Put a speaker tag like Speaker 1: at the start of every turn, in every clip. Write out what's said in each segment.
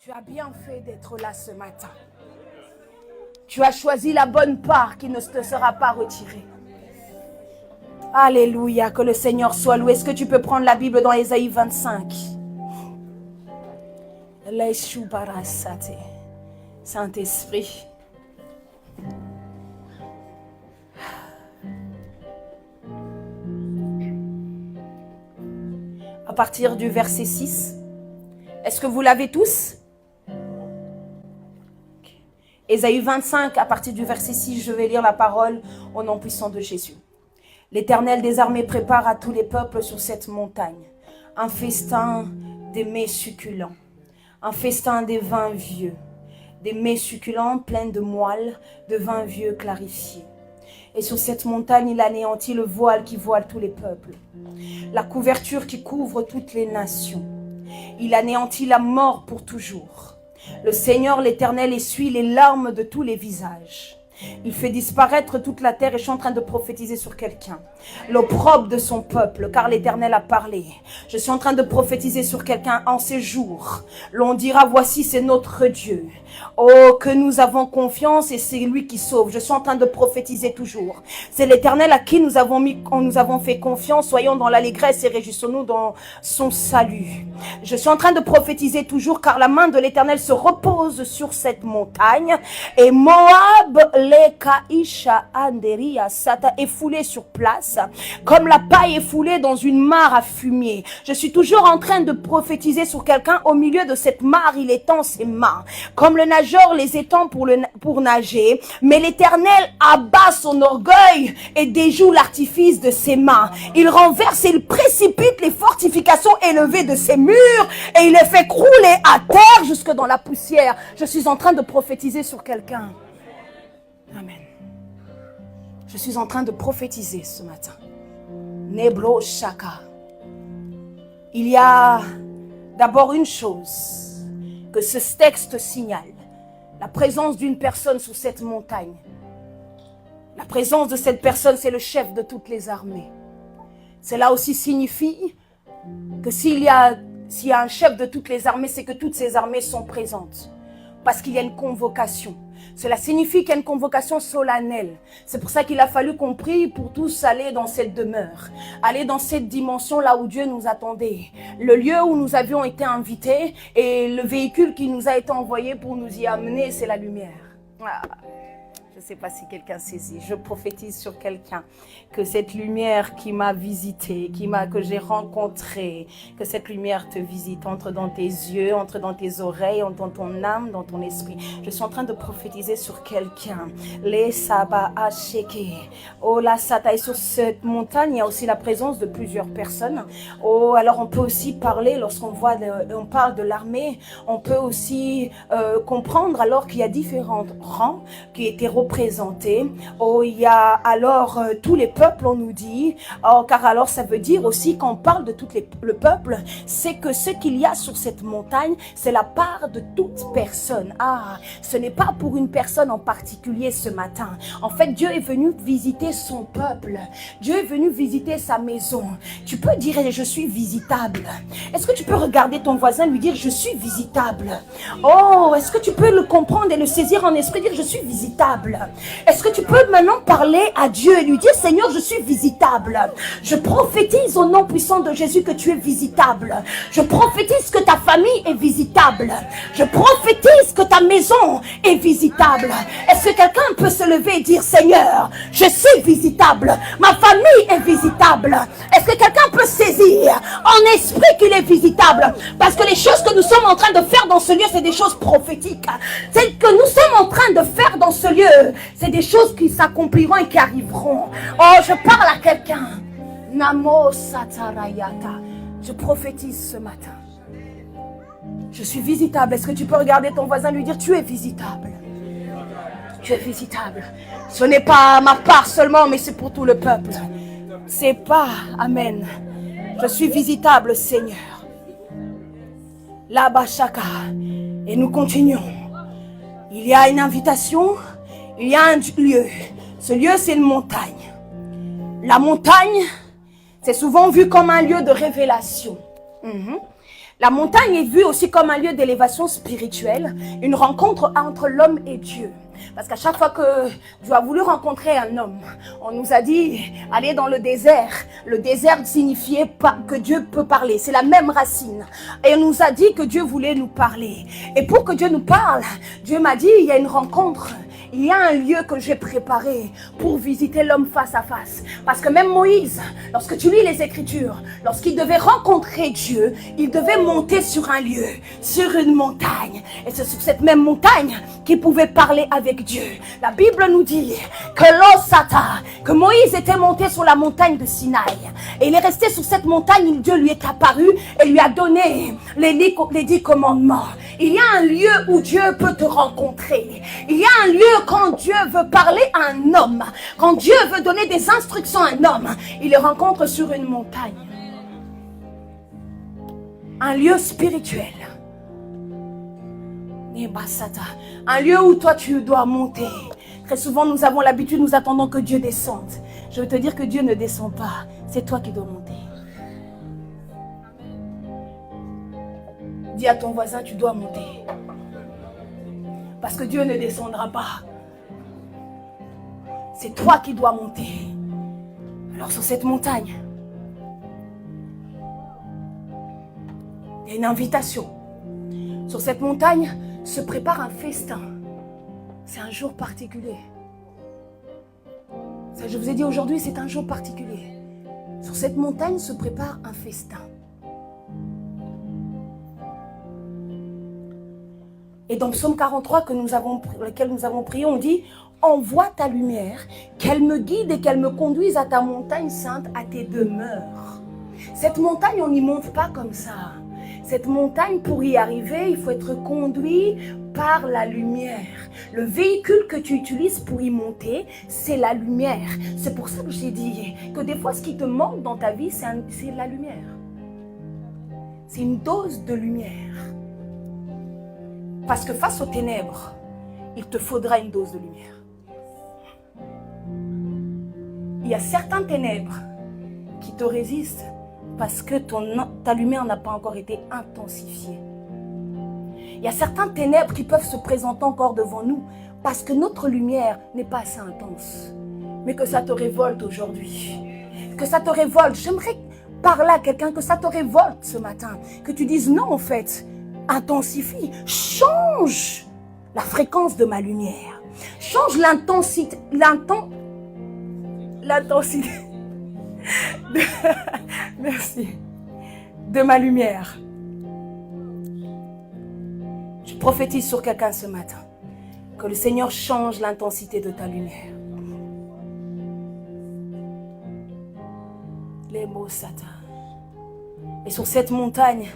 Speaker 1: Tu as bien fait d'être là ce matin. Tu as choisi la bonne part qui ne te sera pas retirée. Alléluia, que le Seigneur soit loué. Est-ce que tu peux prendre la Bible dans Ésaïe 25? Saint-Esprit. À partir du verset 6. Est-ce que vous l'avez tous? Ésaïe 25, à partir du verset 6, je vais lire la parole au nom puissant de Jésus. L'Éternel des armées prépare à tous les peuples sur cette montagne un festin des mets succulents, un festin des vins vieux, des mets succulents pleins de moelle, de vins vieux clarifiés. Et sur cette montagne, il anéantit le voile qui voile tous les peuples, la couverture qui couvre toutes les nations. Il anéantit la mort pour toujours. Le Seigneur, l'Éternel, essuie les larmes de tous les visages. Il fait disparaître toute la terre et je suis en train de prophétiser sur quelqu'un. L'opprobre de son peuple, car l'Éternel a parlé. Je suis en train de prophétiser sur quelqu'un en ces jours. L'on dira, voici c'est notre Dieu. Oh, que nous avons confiance et c'est lui qui sauve. Je suis en train de prophétiser toujours. C'est l'Éternel à qui nous avons fait confiance. Soyons dans l'allégresse et réjouissons-nous dans son salut. Je suis en train de prophétiser toujours car la main de l'Éternel se repose sur cette montagne. Et Moab, les Kaisha Anderia Sata, est foulé sur place comme la paille est foulée dans une mare à fumier. Je suis toujours en train de prophétiser sur quelqu'un. Au milieu de cette mare, il étend ses mains. Comme le nageur les étend pour nager, mais l'Éternel abat son orgueil et déjoue l'artifice de ses mains. Il renverse et il précipite les fortifications élevées de ses murs et il les fait crouler à terre jusque dans la poussière. Je suis en train de prophétiser sur quelqu'un. Amen. Je suis en train de prophétiser ce matin. Nebro Shaka. Il y a d'abord une chose que ce texte signale. La présence d'une personne sur cette montagne. La présence de cette personne, c'est le chef de toutes les armées. Cela aussi signifie que s'il y a un chef de toutes les armées, c'est que toutes ces armées sont présentes. Parce qu'il y a une convocation. Cela signifie qu'il y a une convocation solennelle. C'est pour ça qu'il a fallu qu'on prie pour tous aller dans cette demeure. Aller dans cette dimension là où Dieu nous attendait. Le lieu où nous avions été invités et le véhicule qui nous a été envoyé pour nous y amener, c'est la lumière. Ah. Je ne sais pas si quelqu'un saisit. Je prophétise sur quelqu'un que cette lumière qui m'a visité, que j'ai rencontré, que cette lumière te visite, entre dans tes yeux, entre dans tes oreilles, entre dans ton âme, dans ton esprit. Je suis en train de prophétiser sur quelqu'un. Les Saba Asheke. Oh la Sata. Et sur cette montagne, il y a aussi la présence de plusieurs personnes. Oh, alors on peut aussi parler, lorsqu'on parle de l'armée, on peut aussi comprendre alors qu'il y a différents rangs qui étaient représentés. Oh, il y a alors tous les peuples, on nous dit. Oh, car alors ça veut dire aussi quand on parle de tout le peuple, c'est que ce qu'il y a sur cette montagne, c'est la part de toute personne. Ah, ce n'est pas pour une personne en particulier ce matin. En fait, Dieu est venu visiter son peuple. Dieu est venu visiter sa maison. Tu peux dire, je suis visitable. Est-ce que tu peux regarder ton voisin et lui dire, je suis visitable? Oh, est-ce que tu peux le comprendre et le saisir en esprit, dire, je suis visitable? Est-ce que tu peux maintenant parler à Dieu et lui dire, Seigneur, je suis visitable. Je prophétise au nom puissant de Jésus que tu es visitable. Je prophétise que ta famille est visitable. Je prophétise que ta maison est visitable. Est-ce que quelqu'un peut se lever et dire, Seigneur, je suis visitable. Ma famille est visitable. Est-ce que quelqu'un peut saisir en esprit qu'il est visitable? Parce que les choses que nous sommes en train de faire dans ce lieu, c'est des choses prophétiques. C'est que nous sommes en train de faire dans ce lieu. C'est des choses qui s'accompliront et qui arriveront. Oh, je parle à quelqu'un. Namo Satarayata. Je prophétise ce matin. Je suis visitable. Est-ce que tu peux regarder ton voisin et lui dire, tu es visitable? Tu es visitable. Ce n'est pas ma part seulement, mais c'est pour tout le peuple. C'est pas, amen. Je suis visitable, Seigneur. Là-bas, chaka. Et nous continuons. Il y a une invitation. Il y a un lieu. Ce lieu, c'est une montagne. La montagne, c'est souvent vu comme un lieu de révélation. La montagne est vue aussi comme un lieu d'élévation spirituelle, une rencontre entre l'homme et Dieu. Parce qu'à chaque fois que Dieu a voulu rencontrer un homme, on nous a dit, allez dans le désert. Le désert signifiait que Dieu peut parler. C'est la même racine. Et on nous a dit que Dieu voulait nous parler. Et pour que Dieu nous parle, Dieu m'a dit, il y a une rencontre. Il y a un lieu que j'ai préparé pour visiter l'homme face à face. Parce que même Moïse, lorsque tu lis les Écritures, lorsqu'il devait rencontrer Dieu, il devait monter sur un lieu, sur une montagne. Et c'est sur cette même montagne qu'il pouvait parler avec Dieu. La Bible nous dit que Moïse était monté sur la montagne de Sinaï. Et il est resté sur cette montagne, Dieu lui est apparu et lui a donné les 10 commandements. Il y a un lieu où Dieu peut te rencontrer. Il y a un lieu quand Dieu veut parler à un homme. Quand Dieu veut donner des instructions à un homme, il le rencontre sur une montagne. Un lieu spirituel. Un lieu où toi tu dois monter. Très souvent nous avons l'habitude, nous attendons que Dieu descende. Je veux te dire que Dieu ne descend pas. C'est toi qui dois monter. Dis à ton voisin, tu dois monter. Parce que Dieu ne descendra pas. C'est toi qui dois monter. Alors sur cette montagne, il y a une invitation. Sur cette montagne se prépare un festin. C'est un jour particulier. Ça, je vous ai dit aujourd'hui, c'est un jour particulier. Sur cette montagne se prépare un festin. Et dans Psaume 43, lequel nous avons prié, on dit « Envoie ta lumière, qu'elle me guide et qu'elle me conduise à ta montagne sainte, à tes demeures. » Cette montagne, on n'y monte pas comme ça. Cette montagne, pour y arriver, il faut être conduit par la lumière. Le véhicule que tu utilises pour y monter, c'est la lumière. C'est pour ça que j'ai dit que des fois, ce qui te manque dans ta vie, c'est la lumière. C'est une dose de lumière. Parce que face aux ténèbres, il te faudra une dose de lumière. Il y a certains ténèbres qui te résistent parce que ta lumière n'a pas encore été intensifiée. Il y a certains ténèbres qui peuvent se présenter encore devant nous parce que notre lumière n'est pas assez intense. Mais que ça te révolte aujourd'hui. Que ça te révolte. J'aimerais parler à quelqu'un que ça te révolte ce matin. Que tu dises non en fait. Intensifie. Change la fréquence de ma lumière. Change l'intensité. L'intensité. Merci. De ma lumière. Je prophétise sur quelqu'un ce matin. Que le Seigneur change l'intensité de ta lumière. Les mots Satan. Et sur cette montagne,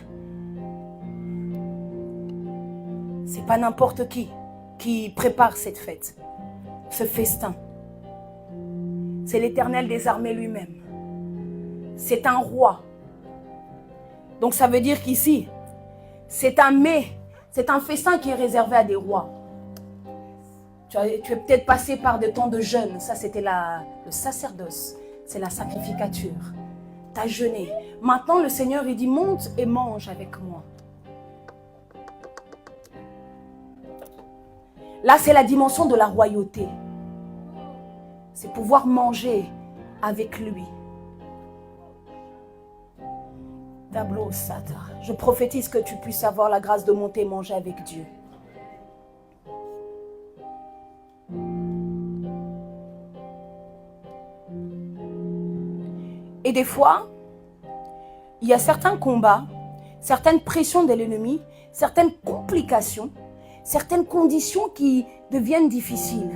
Speaker 1: c'est pas n'importe qui prépare cette fête, ce festin. C'est l'Éternel des armées lui-même. C'est un roi. Donc ça veut dire qu'ici, c'est un festin qui est réservé à des rois. Tu es peut-être passé par des temps de jeûne. Ça, c'était le sacerdoce. C'est la sacrificature. Tu as jeûné. Maintenant, le Seigneur, il dit, monte et mange avec moi. Là, c'est la dimension de la royauté. C'est pouvoir manger avec lui. Tableau Satan. Je prophétise que tu puisses avoir la grâce de monter et manger avec Dieu. Et des fois, il y a certains combats, certaines pressions de l'ennemi, certaines complications, certaines conditions qui deviennent difficiles.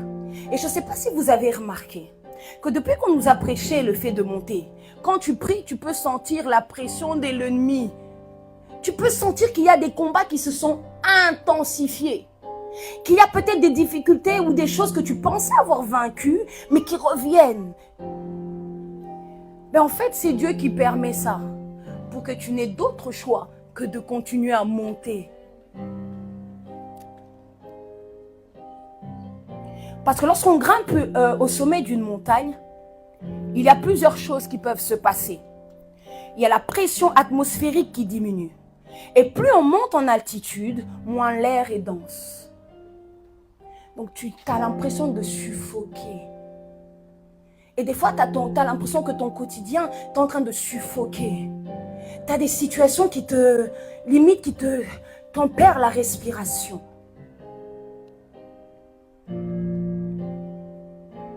Speaker 1: Et je ne sais pas si vous avez remarqué que depuis qu'on nous a prêché le fait de monter, quand tu pries, tu peux sentir la pression de l'ennemi. Tu peux sentir qu'il y a des combats qui se sont intensifiés. Qu'il y a peut-être des difficultés ou des choses que tu pensais avoir vaincues, mais qui reviennent. Mais en fait, c'est Dieu qui permet ça, pour que tu n'aies d'autre choix que de continuer à monter. Parce que lorsqu'on grimpe au sommet d'une montagne, il y a plusieurs choses qui peuvent se passer. Il y a la pression atmosphérique qui diminue. Et plus on monte en altitude, moins l'air est dense. Donc tu as l'impression de suffoquer. Et des fois, tu as l'impression que ton quotidien est en train de suffoquer. Tu as des situations qui te limitent, qui te tempèrent la respiration.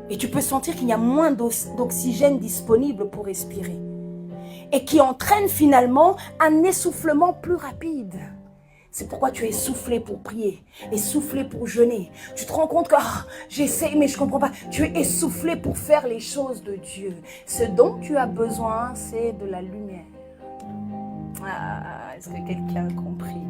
Speaker 1: Et tu peux sentir qu'il y a moins d'oxygène disponible pour respirer. Et qui entraîne finalement un essoufflement plus rapide. C'est pourquoi tu es essoufflé pour prier, essoufflé pour jeûner. Tu te rends compte que j'essaie mais je ne comprends pas. Tu es essoufflé pour faire les choses de Dieu. Ce dont tu as besoin, c'est de la lumière. Est-ce que quelqu'un a compris?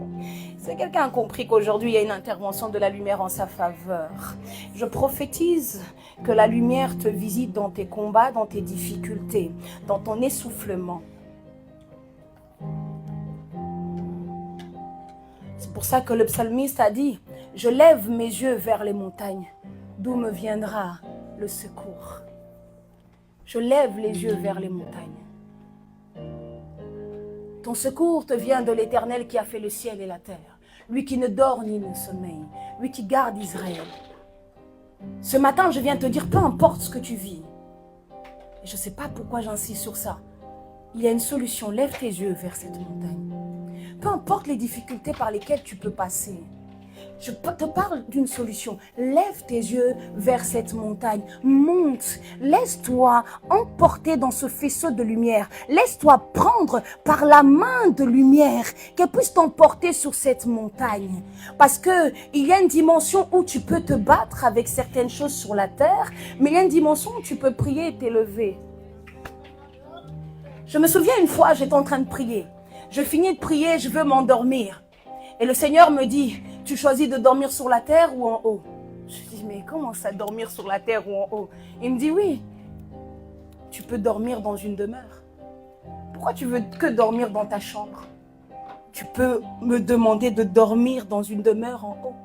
Speaker 1: Est-ce que quelqu'un a compris qu'aujourd'hui, il y a une intervention de la lumière en sa faveur? Je prophétise que la lumière te visite dans tes combats, dans tes difficultés, dans ton essoufflement. C'est pour ça que le psalmiste a dit « Je lève mes yeux vers les montagnes, d'où me viendra le secours. » Je lève les yeux vers les montagnes. Ton secours te vient de l'Éternel qui a fait le ciel et la terre, lui qui ne dort ni ne sommeille, lui qui garde Israël. Ce matin, je viens te dire, peu importe ce que tu vis, et je ne sais pas pourquoi j'insiste sur ça, il y a une solution, lève tes yeux vers cette montagne. Peu importe les difficultés par lesquelles tu peux passer, je te parle d'une solution. Lève tes yeux vers cette montagne. Monte. Laisse-toi emporter dans ce faisceau de lumière. Laisse-toi prendre par la main de lumière qu'elle puisse t'emporter sur cette montagne. Parce que il y a une dimension où tu peux te battre avec certaines choses sur la terre, mais il y a une dimension où tu peux prier et t'élever. Je me souviens une fois, j'étais en train de prier. Je finis de prier, je veux m'endormir. Et le Seigneur me dit, tu choisis de dormir sur la terre ou en haut? Je dis, mais comment ça, dormir sur la terre ou en haut? Il me dit, oui, tu peux dormir dans une demeure. Pourquoi tu veux que dormir dans ta chambre? Tu peux me demander de dormir dans une demeure en haut.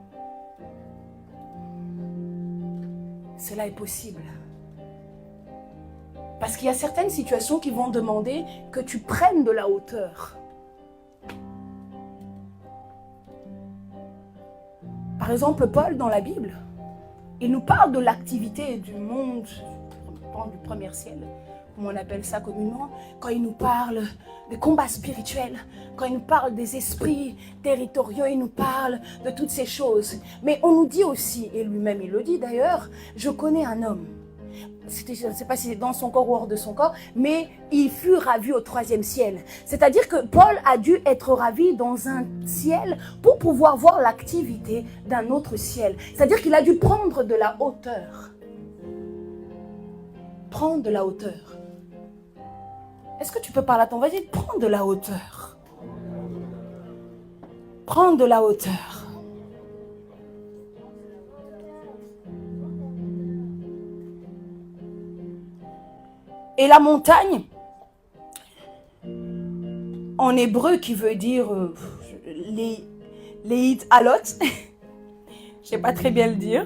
Speaker 1: Cela est possible. Parce qu'il y a certaines situations qui vont demander que tu prennes de la hauteur. Par exemple, Paul, dans la Bible, il nous parle de l'activité du monde, du premier ciel, comme on appelle ça communément, quand il nous parle des combats spirituels, quand il nous parle des esprits territoriaux, il nous parle de toutes ces choses. Mais on nous dit aussi, et lui-même il le dit d'ailleurs, je connais un homme. Je ne sais pas si c'est dans son corps ou hors de son corps, mais il fut ravi au 3e ciel. C'est-à-dire que Paul a dû être ravi dans un ciel pour pouvoir voir l'activité d'un autre ciel. C'est-à-dire qu'il a dû prendre de la hauteur. Prendre de la hauteur. Est-ce que tu peux parler à ton voisin? Prendre de la hauteur. Prendre de la hauteur. Et la montagne, en hébreu, qui veut dire les alot, je ne sais pas très bien le dire,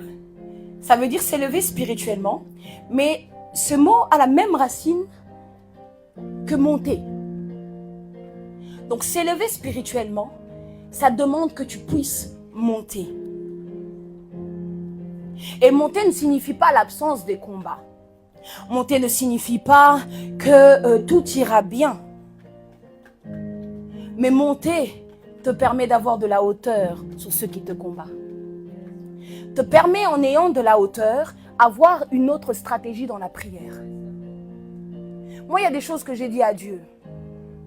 Speaker 1: ça veut dire s'élever spirituellement, mais ce mot a la même racine que monter. Donc s'élever spirituellement, ça demande que tu puisses monter. Et monter ne signifie pas l'absence des combats. Monter ne signifie pas que tout ira bien. Mais monter te permet d'avoir de la hauteur sur ceux qui te combattent. Te permet, en ayant de la hauteur, avoir une autre stratégie dans la prière. Moi, il y a des choses que j'ai dit à Dieu.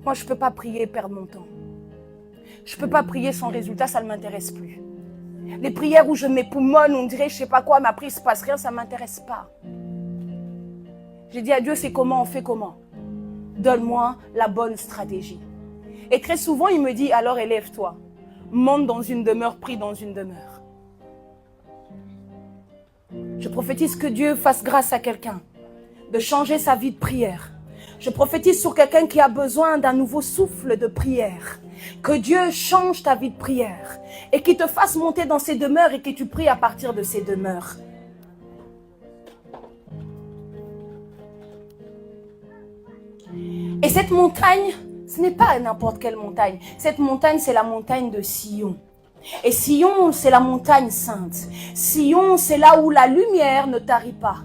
Speaker 1: Moi, je ne peux pas prier et perdre mon temps. Je ne peux pas prier sans résultat, ça ne m'intéresse plus. Les prières où je m'époumonne, on dirait je ne sais pas quoi, mais après il ne se passe rien, ça ne m'intéresse pas. J'ai dit à Dieu, c'est comment, on fait comment? Donne-moi la bonne stratégie. Et très souvent, il me dit, alors élève-toi. Monte dans une demeure, prie dans une demeure. Je prophétise que Dieu fasse grâce à quelqu'un de changer sa vie de prière. Je prophétise sur quelqu'un qui a besoin d'un nouveau souffle de prière. Que Dieu change ta vie de prière et qu'il te fasse monter dans ces demeures et que tu pries à partir de ces demeures. Et cette montagne, Ce n'est pas n'importe quelle montagne. Cette montagne, c'est la montagne de Sion. Et Sion, c'est la montagne sainte. Sion, c'est là où la lumière ne tarit pas.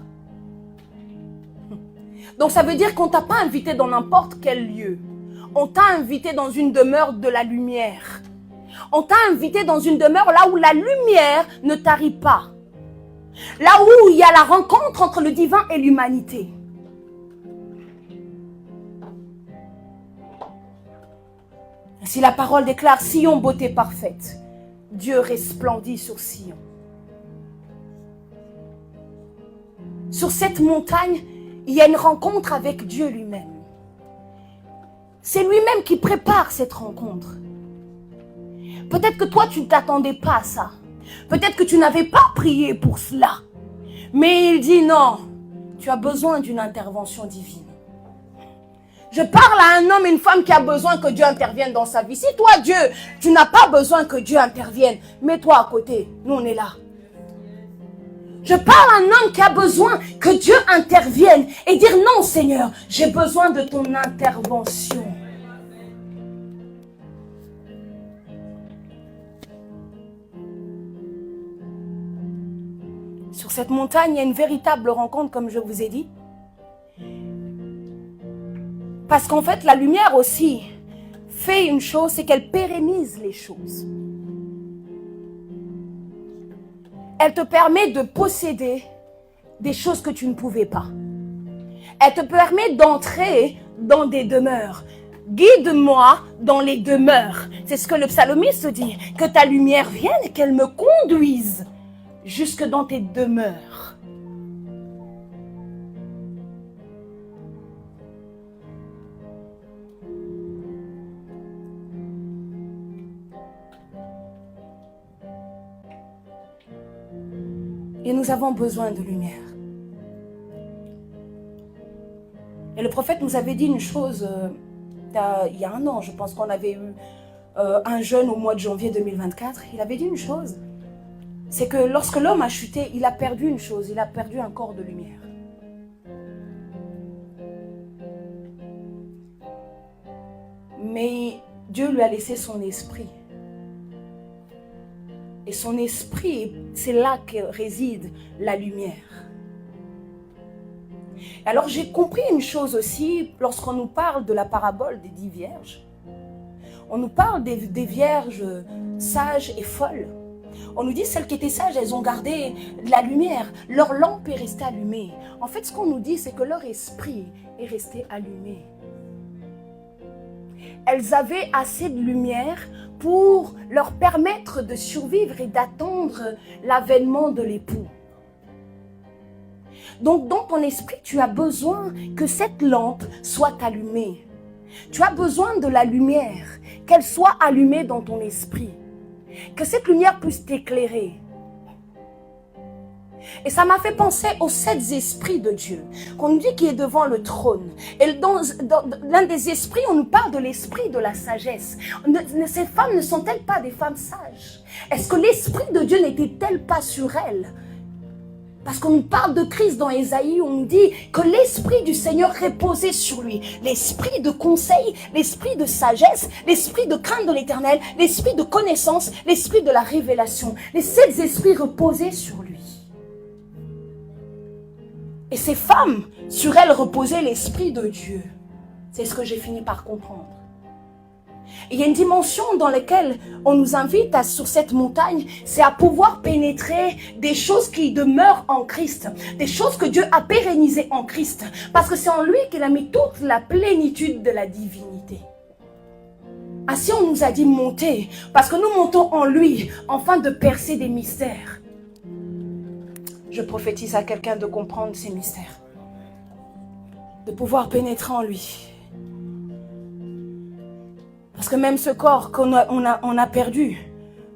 Speaker 1: Donc ça veut dire qu'on ne t'a pas invité dans n'importe quel lieu. On t'a invité dans une demeure de la lumière. On t'a invité dans une demeure là où la lumière ne tarit pas. Là où il y a la rencontre entre le divin et l'humanité. Si la parole déclare Sion, beauté parfaite, Dieu resplendit sur Sion. Sur cette montagne, il y a une rencontre avec Dieu lui-même. C'est lui-même qui prépare cette rencontre. Peut-être que toi, tu ne t'attendais pas à ça. Peut-être que tu n'avais pas prié pour cela. Mais il dit non, tu as besoin d'une intervention divine. Je parle à un homme et une femme qui a besoin que Dieu intervienne dans sa vie. Si toi, Dieu, tu n'as pas besoin que Dieu intervienne, mets-toi à côté. Nous, on est là. Je parle à un homme qui a besoin que Dieu intervienne et dire non, Seigneur, j'ai besoin de ton intervention. Sur cette montagne, il y a une véritable rencontre, comme je vous ai dit. Parce qu'en fait, la lumière aussi fait une chose, c'est qu'elle pérennise les choses. Elle te permet de posséder des choses que tu ne pouvais pas. Elle te permet d'entrer dans des demeures. Guide-moi dans les demeures. C'est ce que le psalmiste dit. Que ta lumière vienne et qu'elle me conduise jusque dans tes demeures. Et nous avons besoin de lumière. Et le prophète nous avait dit une chose, il y a un an, je pense qu'on avait eu un jeûne au mois de janvier 2024. Il avait dit une chose, c'est que lorsque l'homme a chuté, il a perdu une chose, il a perdu un corps de lumière. Mais Dieu lui a laissé son esprit. Et son esprit, c'est là que réside la lumière. Alors j'ai compris une chose aussi, lorsqu'on nous parle de la parabole des 10 vierges. On nous parle des vierges sages et folles. On nous dit celles qui étaient sages, elles ont gardé la lumière. Leur lampe est restée allumée. En fait, ce qu'on nous dit, c'est que leur esprit est resté allumé. Elles avaient assez de lumière pour leur permettre de survivre et d'attendre l'avènement de l'époux. Donc, dans ton esprit, tu as besoin que cette lampe soit allumée. Tu as besoin de la lumière, qu'elle soit allumée dans ton esprit. Que cette lumière puisse t'éclairer. Et ça m'a fait penser aux 7 esprits de Dieu, qu'on nous dit qui est devant le trône. Et dans l'un des esprits, on nous parle de l'esprit de la sagesse. Ces femmes ne sont-elles pas des femmes sages? Est-ce que l'esprit de Dieu n'était-elle pas sur elles? Parce qu'on nous parle de Christ dans Ésaïe, on nous dit que l'esprit du Seigneur reposait sur lui. L'esprit de conseil, l'esprit de sagesse, l'esprit de crainte de l'Éternel, l'esprit de connaissance, l'esprit de la révélation. Les 7 esprits reposaient sur lui. Et ces femmes, sur elles reposait l'Esprit de Dieu. C'est ce que j'ai fini par comprendre. Et il y a une dimension dans laquelle on nous invite sur cette montagne, c'est à pouvoir pénétrer des choses qui demeurent en Christ, des choses que Dieu a pérennisées en Christ, parce que c'est en lui qu'il a mis toute la plénitude de la divinité. Ainsi on nous a dit monter, parce que nous montons en lui, afin de percer des mystères. Je prophétise à quelqu'un de comprendre ces mystères, de pouvoir pénétrer en lui. Parce que même ce corps qu'on a perdu,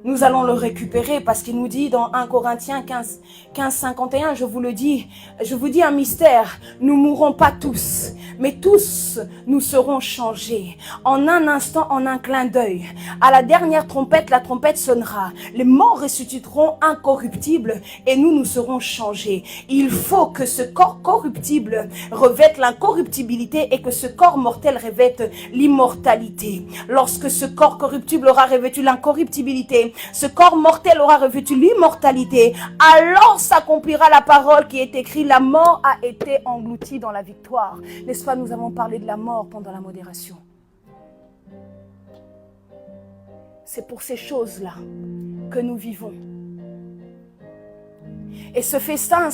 Speaker 1: Nous allons le récupérer parce qu'il nous dit dans 1 Corinthiens 15, 51, je vous dis un mystère, nous mourrons pas tous, mais tous nous serons changés. En un instant, en un clin d'œil, à la dernière trompette, la trompette sonnera. Les morts ressusciteront incorruptibles et nous serons changés. Il faut que ce corps corruptible revête l'incorruptibilité et que ce corps mortel revête l'immortalité. Lorsque ce corps corruptible aura revêtu l'incorruptibilité, ce corps mortel aura revêtu l'immortalité, alors s'accomplira la parole qui est écrite, la mort a été engloutie dans la victoire. N'est-ce pas, nous avons parlé de la mort pendant la modération. C'est pour ces choses-là que nous vivons. Et ce festin,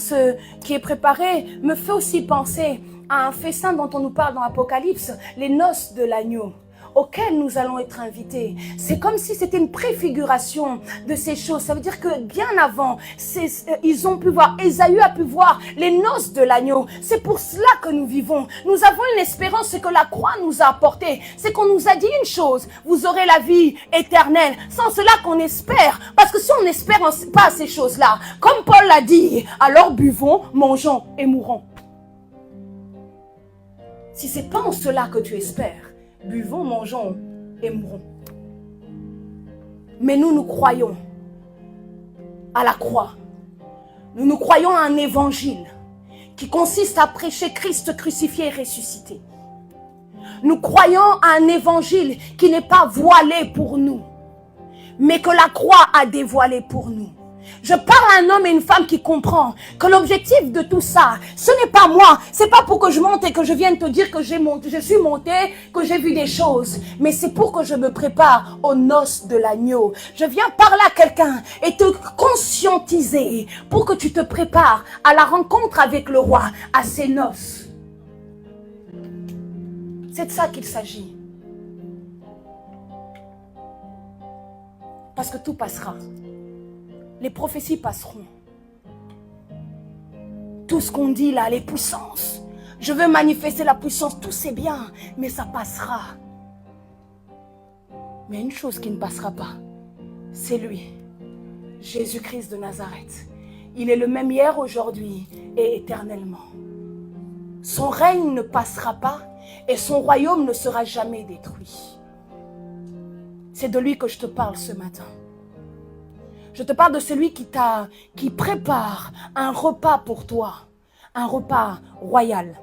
Speaker 1: qui est préparé, me fait aussi penser à un festin dont on nous parle dans l'Apocalypse, les noces de l'agneau, auxquelles nous allons être invités. C'est comme si c'était une préfiguration de ces choses. Ça veut dire que bien avant, ils ont pu voir, Ésaü a pu voir les noces de l'agneau. C'est pour cela que nous vivons. Nous avons une espérance, c'est que la croix nous a apporté. C'est qu'on nous a dit une chose, vous aurez la vie éternelle. Sans cela qu'on espère. Parce que si on n'espère pas ces choses-là, comme Paul l'a dit, alors buvons, mangeons et mourons. Si c'est pas en cela que tu espères, buvons, mangeons et mourons. Mais nous croyons à la croix. Nous croyons à un évangile qui consiste à prêcher Christ crucifié et ressuscité. Nous croyons à un évangile qui n'est pas voilé pour nous, mais que la croix a dévoilé pour nous. Je parle à un homme et une femme qui comprend que l'objectif de tout ça, ce n'est pas moi. C'est pas pour que je monte et que je vienne te dire que je suis monté, que j'ai vu des choses. Mais c'est pour que je me prépare aux noces de l'agneau. Je viens parler à quelqu'un et te conscientiser pour que tu te prépares à la rencontre avec le roi, à ses noces. C'est de ça qu'il s'agit. Parce que tout passera. Les prophéties passeront. Tout ce qu'on dit là, les puissances. Je veux manifester la puissance, tout c'est bien, mais ça passera. Mais une chose qui ne passera pas, c'est lui, Jésus-Christ de Nazareth. Il est le même hier, aujourd'hui et éternellement. Son règne ne passera pas et son royaume ne sera jamais détruit. C'est de lui que je te parle ce matin. Je te parle de celui qui prépare un repas pour toi, un repas royal.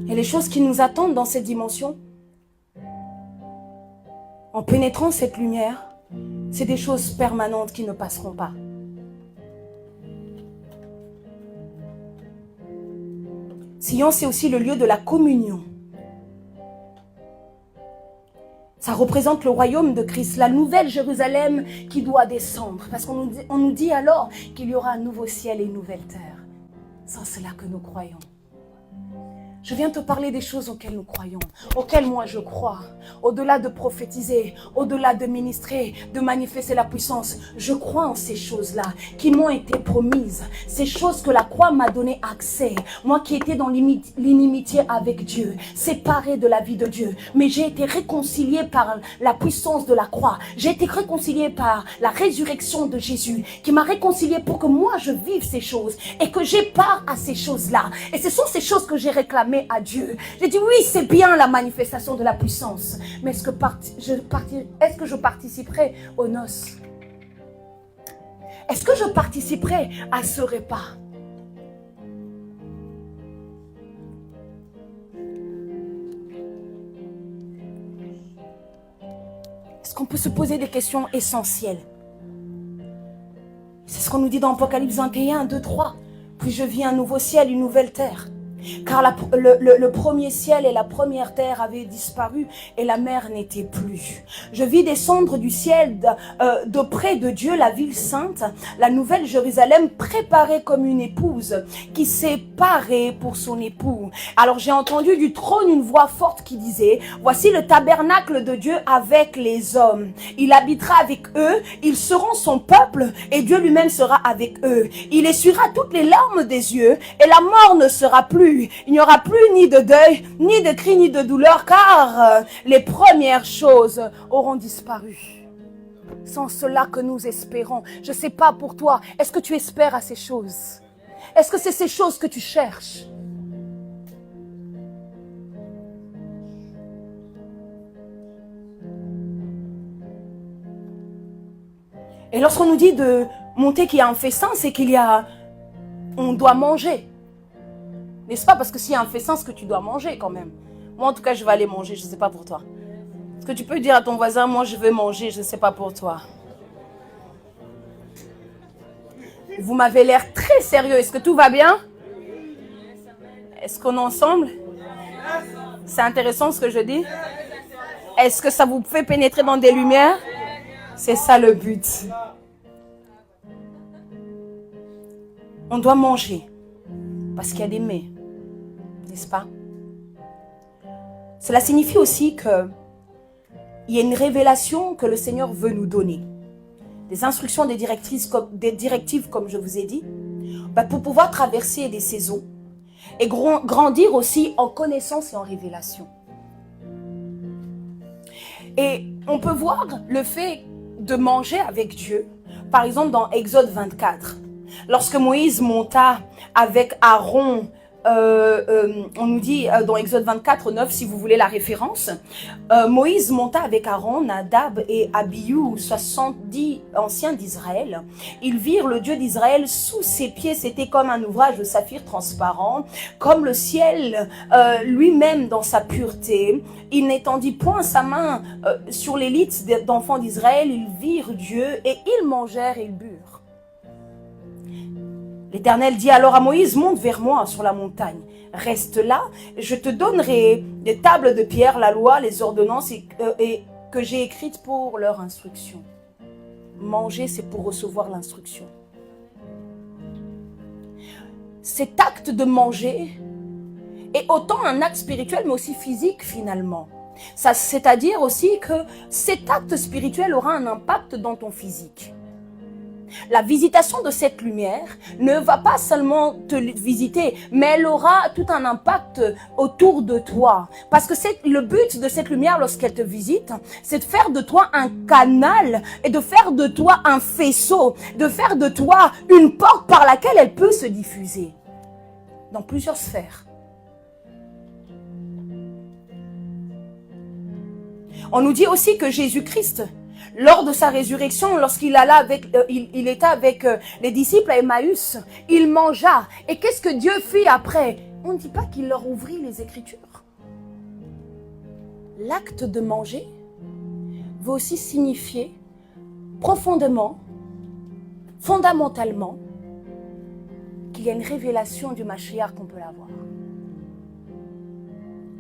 Speaker 1: Et les choses qui nous attendent dans cette dimension, en pénétrant cette lumière, c'est des choses permanentes qui ne passeront pas. Sion, c'est aussi le lieu de la communion. Ça représente le royaume de Christ, la nouvelle Jérusalem qui doit descendre. Parce qu'on nous dit alors qu'il y aura un nouveau ciel et une nouvelle terre. C'est cela que nous croyons. Je viens te parler des choses auxquelles nous croyons, auxquelles moi je crois. Au-delà de prophétiser, au-delà de ministrer, de manifester la puissance, je crois en ces choses-là qui m'ont été promises. Ces choses que la croix m'a donné accès. Moi qui étais dans l'inimitié avec Dieu, séparé de la vie de Dieu. Mais j'ai été réconcilié par la puissance de la croix. J'ai été réconcilié par la résurrection de Jésus qui m'a réconcilié pour que moi je vive ces choses et que j'ai part à ces choses-là. Et ce sont ces choses que j'ai réclamées à Dieu. J'ai dit oui, c'est bien la manifestation de la puissance, mais est-ce que je participerai aux noces? Est-ce que je participerai à ce repas? Est-ce qu'on peut se poser des questions essentielles? C'est ce qu'on nous dit dans Apocalypse 21, 2, 3. Puis je vis un nouveau ciel, une nouvelle terre. Car le premier ciel et la première terre avaient disparu et la mer n'était plus. Je vis descendre du ciel d'auprès de Dieu la ville sainte, la nouvelle Jérusalem préparée comme une épouse qui s'est parée pour son époux. Alors j'ai entendu du trône une voix forte qui disait: voici le tabernacle de Dieu avec les hommes. Il habitera avec eux, ils seront son peuple et Dieu lui-même sera avec eux. Il essuiera toutes les larmes des yeux et la mort ne sera plus. plus. Il n'y aura plus ni de deuil, ni de cris, ni de douleur, car les premières choses auront disparu. Sans cela que nous espérons. Je ne sais pas pour toi, est-ce que tu espères à ces choses? Est-ce que c'est ces choses que tu cherches? Et lorsqu'on nous dit de monter qu'il y a un festin, c'est on doit manger. N'est-ce pas? Parce que s'il y a un festin, c'est que tu dois manger quand même. Moi, en tout cas, je vais aller manger, je ne sais pas pour toi. Est-ce que tu peux dire à ton voisin, moi, je vais manger, je ne sais pas pour toi? Vous m'avez l'air très sérieux. Est-ce que tout va bien? Est-ce qu'on est ensemble? C'est intéressant ce que je dis? Est-ce que ça vous fait pénétrer dans des lumières? C'est ça le but. On doit manger parce qu'il y a des mets, n'est-ce pas? Cela signifie aussi qu'il y a une révélation que le Seigneur veut nous donner. Des instructions, des directives comme je vous ai dit, pour pouvoir traverser des saisons et grandir aussi en connaissance et en révélation. Et on peut voir le fait de manger avec Dieu, par exemple dans Exode 24. Lorsque Moïse monta avec Aaron, on nous dit dans Exode 24, 9, si vous voulez la référence, Moïse monta avec Aaron, Nadab et Abihu, 70 anciens d'Israël. Ils virent le Dieu d'Israël sous ses pieds, c'était comme un ouvrage de saphir transparent, comme le ciel lui-même dans sa pureté. Il n'étendit point sa main sur l'élite d'enfants d'Israël, ils virent Dieu et ils mangèrent et ils burent. L'Éternel dit alors à Moïse, monte vers moi sur la montagne. Reste là, je te donnerai des tables de pierre, la loi, les ordonnances et que j'ai écrites pour leur instruction. Manger, c'est pour recevoir l'instruction. Cet acte de manger est autant un acte spirituel, mais aussi physique finalement. C'est-à-dire aussi que cet acte spirituel aura un impact dans ton physique. La visitation de cette lumière ne va pas seulement te visiter, mais elle aura tout un impact autour de toi. Parce que le but de cette lumière, lorsqu'elle te visite, c'est de faire de toi un canal et de faire de toi un faisceau, de faire de toi une porte par laquelle elle peut se diffuser dans plusieurs sphères. On nous dit aussi que Jésus-Christ, lors de sa résurrection, lorsqu'il il était avec les disciples à Emmaüs, il mangea. Et qu'est-ce que Dieu fit après? On ne dit pas qu'il leur ouvrit les Écritures. L'acte de manger veut aussi signifier profondément, fondamentalement, qu'il y a une révélation du Mashiach qu'on peut avoir.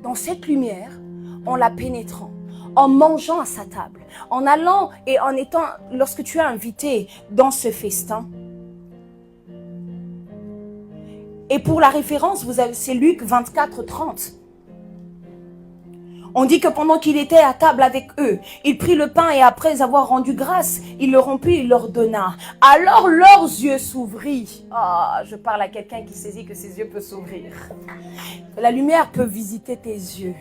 Speaker 1: Dans cette lumière, en la pénétrant, en mangeant à sa table, en allant et en étant, lorsque tu es invité dans ce festin. Et pour la référence, c'est Luc 24, 30. On dit que pendant qu'il était à table avec eux, il prit le pain et après avoir rendu grâce, il le rompit et leur donna. Alors leurs yeux s'ouvrirent. Je parle à quelqu'un qui saisit que ses yeux peuvent s'ouvrir. La lumière peut visiter tes yeux.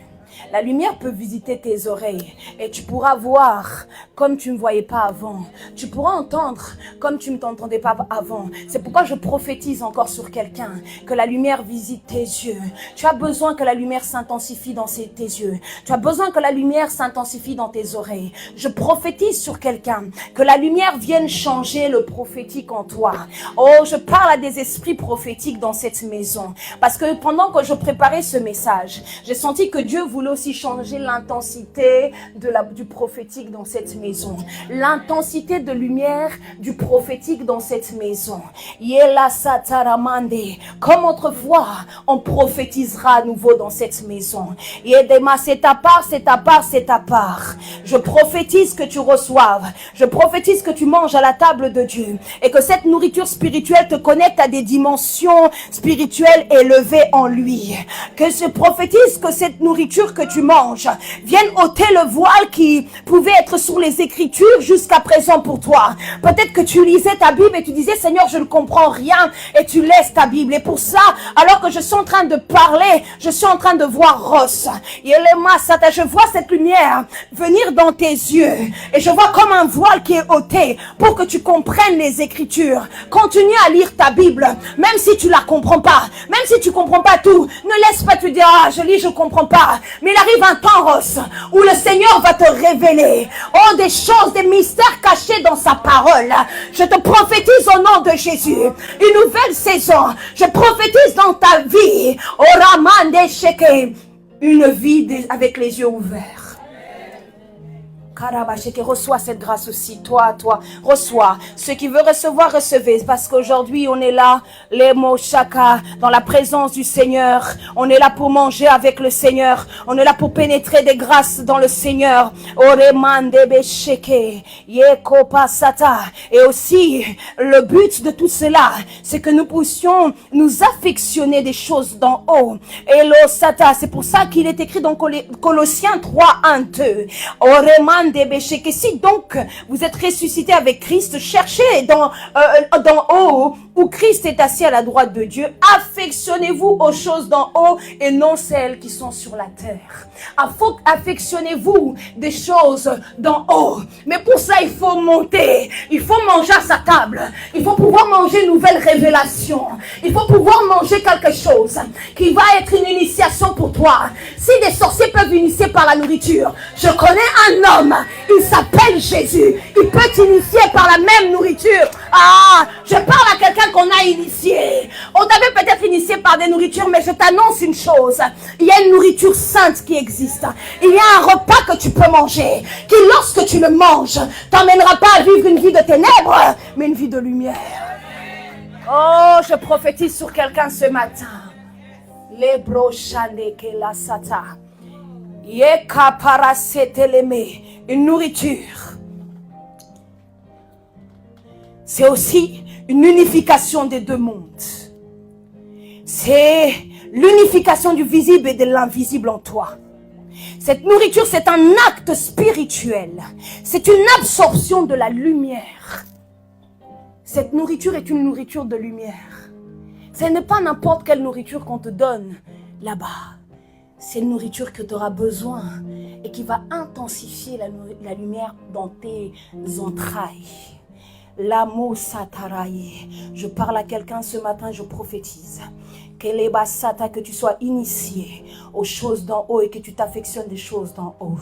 Speaker 1: La lumière peut visiter tes oreilles et tu pourras voir comme tu ne voyais pas avant. Tu pourras entendre comme tu ne t'entendais pas avant. C'est pourquoi je prophétise encore sur quelqu'un que la lumière visite tes yeux. Tu as besoin que la lumière s'intensifie dans tes yeux. Tu as besoin que la lumière s'intensifie dans tes oreilles. Je prophétise sur quelqu'un que la lumière vienne changer le prophétique en toi. Oh, je parle à des esprits prophétiques dans cette maison parce que pendant que je préparais ce message, j'ai senti que Dieu voulait aussi changer l'intensité du prophétique dans cette maison. L'intensité de lumière du prophétique dans cette maison. Yela sataramande. Comme autrefois, on prophétisera à nouveau dans cette maison. Yedema, c'est ta part, c'est ta part, c'est ta part. Je prophétise que tu reçoives. Je prophétise que tu manges à la table de Dieu. Et que cette nourriture spirituelle te connecte à des dimensions spirituelles élevées en lui. Que je prophétise que cette nourriture nourriture que tu manges vienne ôter le voile qui pouvait être sur les Écritures jusqu'à présent pour toi. Peut-être que tu lisais ta Bible et tu disais, Seigneur, je ne comprends rien, et tu laisses ta Bible. Et pour ça, alors que je suis en train de parler, je suis en train de voir Ross. Je vois cette lumière venir dans tes yeux et je vois comme un voile qui est ôté pour que tu comprennes les Écritures. Continue à lire ta Bible, même si tu la comprends pas, même si tu comprends pas tout. Ne laisse pas te dire, ah, je lis, je comprends pas. Mais il arrive un temps, Ross, où le Seigneur va te révéler, oh, des choses, des mystères cachés dans sa parole. Je te prophétise au nom de Jésus une nouvelle saison. Je prophétise dans ta vie, oh, Raman Sheke, une vie avec les yeux ouverts. Reçois cette grâce aussi, toi, reçois. Ceux qui veulent recevoir, recevez, parce qu'aujourd'hui on est là, les mots chaka, dans la présence du Seigneur. On est là pour manger avec le Seigneur. On est là pour pénétrer des grâces dans le Seigneur. Et aussi, le but de tout cela, c'est que nous puissions nous affectionner des choses d'en haut. C'est pour ça qu'il est écrit dans Colossiens 3, 1, 2. Que si donc vous êtes ressuscité avec Christ, cherchez dans haut où Christ est assis à la droite de Dieu. Affectionnez-vous aux choses d'en haut et non celles qui sont sur la terre. Affectionnez-vous des choses d'en haut. Mais pour ça, il faut monter. Il faut manger à sa table. Il faut pouvoir manger une nouvelle révélation. Il faut pouvoir manger quelque chose qui va être une initiation pour toi. Si des sorciers peuvent initier par la nourriture, je connais un homme, il s'appelle Jésus. Il peut t'initier par la même nourriture. Ah, je parle à quelqu'un qu'on a initié. On t'avait peut-être initié par des nourritures, mais je t'annonce une chose. Il y a une nourriture sainte qui existe. Il y a un repas que tu peux manger, qui lorsque tu le manges, t'emmènera pas à vivre une vie de ténèbres, mais une vie de lumière. Oh, je prophétise sur quelqu'un ce matin. Les brochane que la sata. Yeka paraseteleme. Une nourriture. C'est aussi une unification des deux mondes. C'est l'unification du visible et de l'invisible en toi. Cette nourriture, c'est un acte spirituel. C'est une absorption de la lumière. Cette nourriture est une nourriture de lumière. Ce n'est pas n'importe quelle nourriture qu'on te donne là-bas. C'est une nourriture que tu auras besoin et qui va intensifier la lumière dans tes entrailles. L'amour sataraye. Je parle à quelqu'un ce matin, je prophétise. Que tu sois initié aux choses d'en haut et que tu t'affectionnes des choses d'en haut.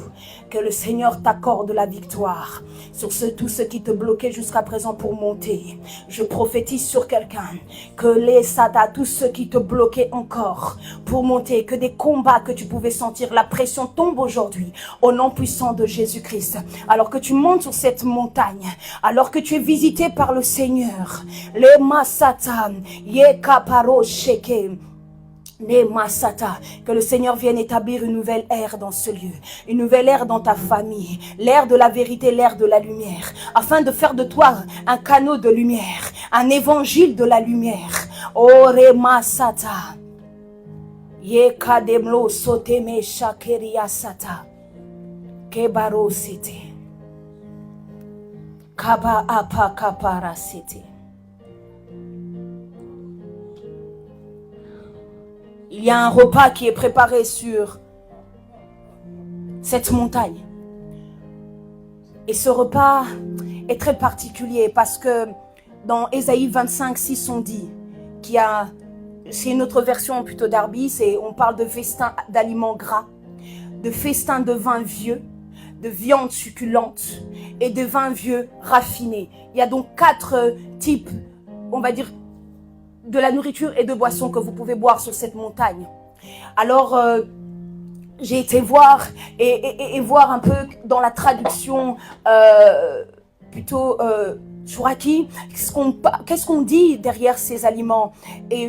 Speaker 1: Que le Seigneur t'accorde la victoire sur tout ce qui te bloquait jusqu'à présent pour monter. Je prophétise sur quelqu'un que tout ce qui te bloquait encore pour monter, que des combats que tu pouvais sentir, la pression tombe aujourd'hui au nom puissant de Jésus-Christ. Alors que tu montes sur cette montagne, alors que tu es visité par le Seigneur, les masata, yekaparo sheke. Que le Seigneur vienne établir une nouvelle ère dans ce lieu, une nouvelle ère dans ta famille, l'ère de la vérité, l'ère de la lumière, afin de faire de toi un canot de lumière, un évangile de la lumière. Ore masata, yekademlo soteme shakeria sata, kebaro sete, kaba apa kapara sete. Il y a un repas qui est préparé sur cette montagne. Et ce repas est très particulier parce que dans Ésaïe 25, 6, on dit qu'il y a, c'est une autre version plutôt d'Arbis, et on parle de festin d'aliments gras, de festin de vin vieux, de viande succulente et de vin vieux raffiné. Il y a donc 4 types, on va dire, de la nourriture et de boissons que vous pouvez boire sur cette montagne. Alors, j'ai été voir et voir un peu dans la traduction plutôt Chouraki, qu'est-ce qu'on dit derrière ces aliments. Et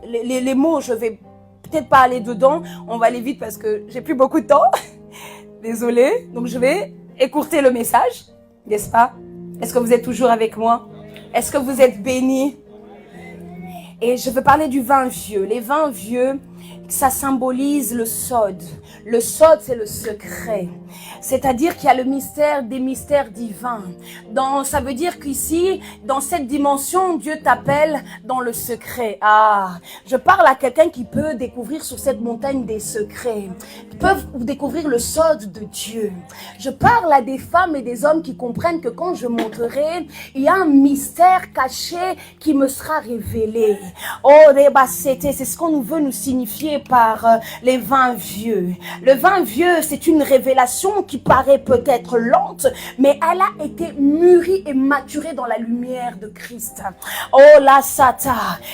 Speaker 1: les mots, je vais peut-être pas aller dedans, on va aller vite parce que j'ai plus beaucoup de temps. Désolée, donc je vais écourter le message, n'est-ce pas? Est-ce que vous êtes toujours avec moi? Est-ce que vous êtes bénis? Et je veux parler du vin vieux. Les vins vieux, ça symbolise le sod, Le sod, c'est le secret. C'est-à-dire qu'il y a le mystère des mystères divins. Ça veut dire qu'ici, dans cette dimension, Dieu t'appelle dans le secret. Je parle à quelqu'un qui peut découvrir sur cette montagne des secrets. Qui peuvent découvrir le sod de Dieu. Je parle à des femmes et des hommes qui comprennent que quand je monterai, il y a un mystère caché qui me sera révélé. C'est ce qu'on veut nous signifier par les vins vieux. Le vin vieux, c'est une révélation qui paraît peut-être lente, mais elle a été mûrie et maturée dans la lumière de Christ.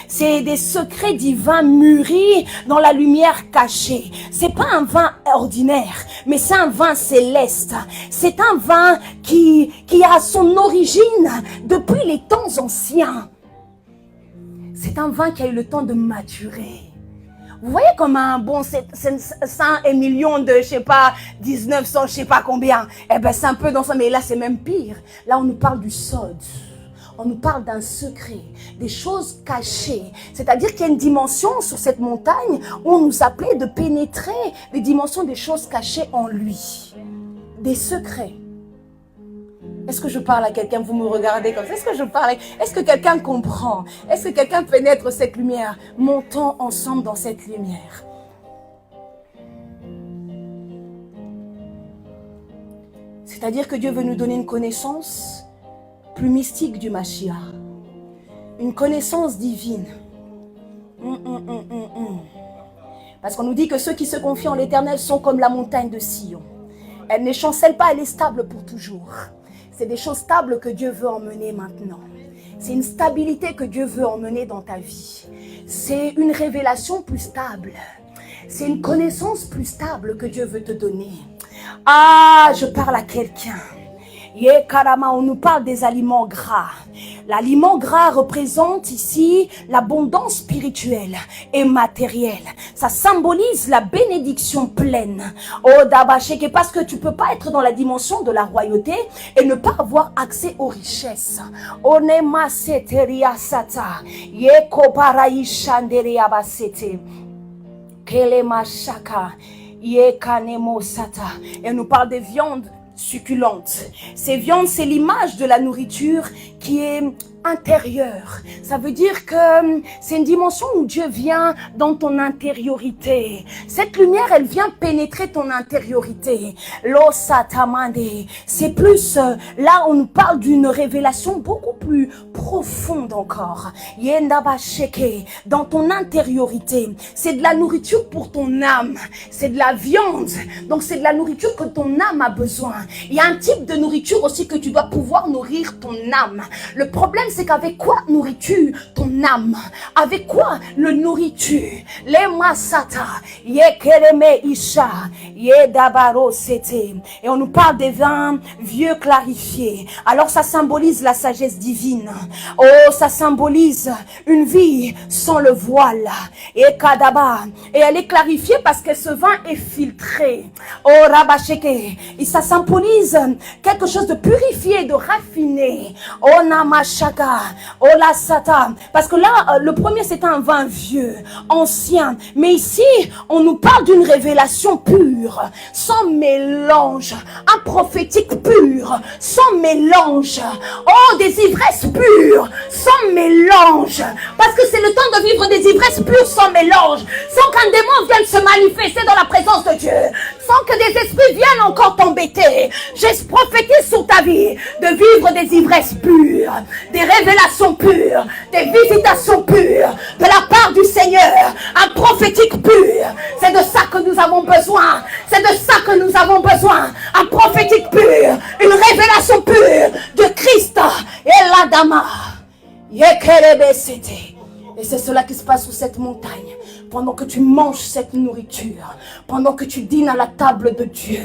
Speaker 1: C'est des secrets divins mûris dans la lumière cachée. C'est pas un vin ordinaire, mais c'est un vin céleste. C'est un vin qui a son origine depuis les temps anciens. C'est un vin qui a eu le temps de maturer. Vous voyez comme un bon 100 et millions de, 1900, combien. C'est un peu dans ça, mais là c'est même pire. Là on nous parle du sod. On nous parle d'un secret, des choses cachées. C'est-à-dire qu'il y a une dimension sur cette montagne où on nous appelait de pénétrer les dimensions des choses cachées en lui. Des secrets. Est-ce que je parle à quelqu'un? Vous me regardez comme ça. Est-ce que quelqu'un comprend? Est-ce que quelqu'un pénètre cette lumière? Montons ensemble dans cette lumière. C'est-à-dire que Dieu veut nous donner une connaissance plus mystique du Mashiach. Une connaissance divine. Parce qu'on nous dit que ceux qui se confient en l'Éternel sont comme la montagne de Sion. Elle ne chancelle pas, elle est stable pour toujours. C'est des choses stables que Dieu veut emmener maintenant. C'est une stabilité que Dieu veut emmener dans ta vie. C'est une révélation plus stable. C'est une connaissance plus stable que Dieu veut te donner. Je parle à quelqu'un. On nous parle des aliments gras. L'aliment gras représente ici l'abondance spirituelle et matérielle. Ça symbolise la bénédiction pleine. Parce que tu peux pas être dans la dimension de la royauté et ne pas avoir accès aux richesses. Et on nous parle des viandes succulentes. Ces viandes, c'est l'image de la nourriture qui est intérieure. Ça veut dire que c'est une dimension où Dieu vient dans ton intériorité. Cette lumière, elle vient pénétrer ton intériorité. C'est plus, là on nous parle d'une révélation beaucoup plus profonde encore. Dans ton intériorité. C'est de la nourriture pour ton âme. C'est de la viande. Donc c'est de la nourriture que ton âme a besoin. Il y a un type de nourriture aussi que tu dois pouvoir nourrir ton âme. Le problème, c'est qu'avec quoi nourris-tu ton âme? Avec quoi le nourris-tu? Les masata, yekereme isha, yedabaro sete. Et on nous parle des vins vieux clarifiés. Alors ça symbolise la sagesse divine. Ça symbolise une vie sans le voile. Et kadaba. Et elle est clarifiée parce que ce vin est filtré. Rabasheke. Et ça symbolise quelque chose de purifié, de raffiné. Namashaka. La sata. Parce que là, le premier c'est un vin vieux, ancien. Mais ici, on nous parle d'une révélation pure, sans mélange. Un prophétique pur, sans mélange. Des ivresses pures, sans mélange. Parce que c'est le temps de vivre des ivresses pures sans mélange. Sans qu'un démon vienne se manifester dans la présence de Dieu. Sans que des esprits viennent encore t'embêter. J'ai prophétisé sur ta vie de vivre des ivresses pures. Des révélations pures, des visitations pures de la part du Seigneur, un prophétique pur. C'est de ça que nous avons besoin. C'est de ça que nous avons besoin. Un prophétique pur, une révélation pure de Christ et la dama. Et c'est cela qui se passe sur cette montagne. Pendant que tu manges cette nourriture, pendant que tu dînes à la table de Dieu,